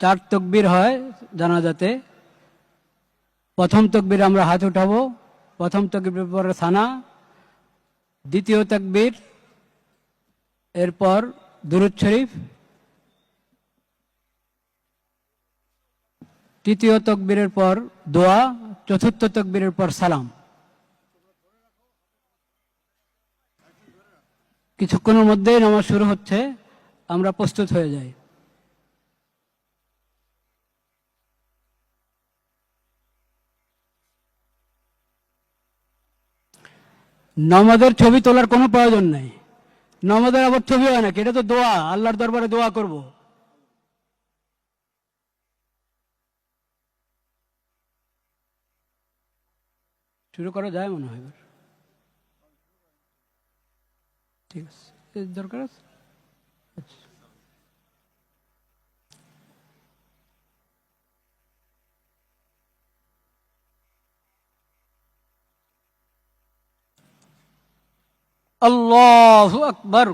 4 তাকবীর হয় জানাজাতে। প্রথম তাকবীর আমরা হাত উঠাবো, প্রথম তাকবীর পরে সানা, দ্বিতীয় তাকবীর, এরপর দুরূদ শরীফ, তৃতীয় তাকবীরের পর দোয়া, চতুর্থ তাকবীরের পর সালাম। কিছুক্ষণের মধ্যেই নামাজ শুরু হচ্ছে, আমরা প্রস্তুত হয়ে যাই। নামাজের ছবি তোলার কোনো প্রয়োজন নেই। নামাজের আবার ছবি হয় নাকি? এটা তো দোয়া, আল্লাহর দরবারে দোয়া করব। শুরু করা যায় মনে হয় এবার। ঠিক আছে, এর দরকার আছে। আচ্ছা। আল্লাহু আকবার।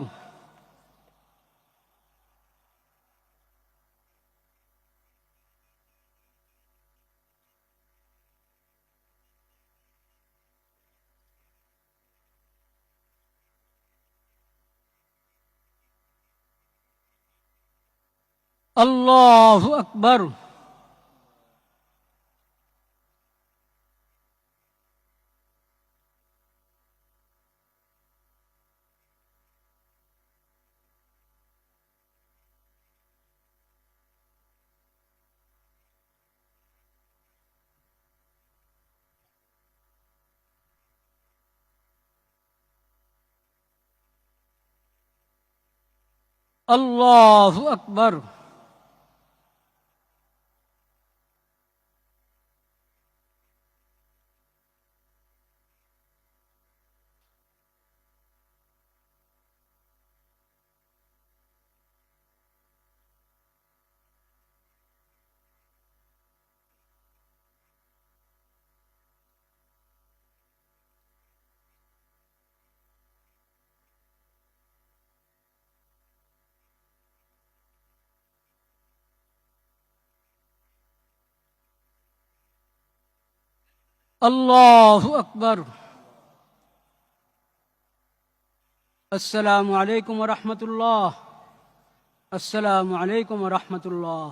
আল্লাহু আকবার। আল্লাহু আকবার। আল্লাহু আকবার। আসসালামু আলাইকুম ওয়া রাহমাতুল্লাহ। আসসালামু আলাইকুম ওয়া রাহমাতুল্লাহ।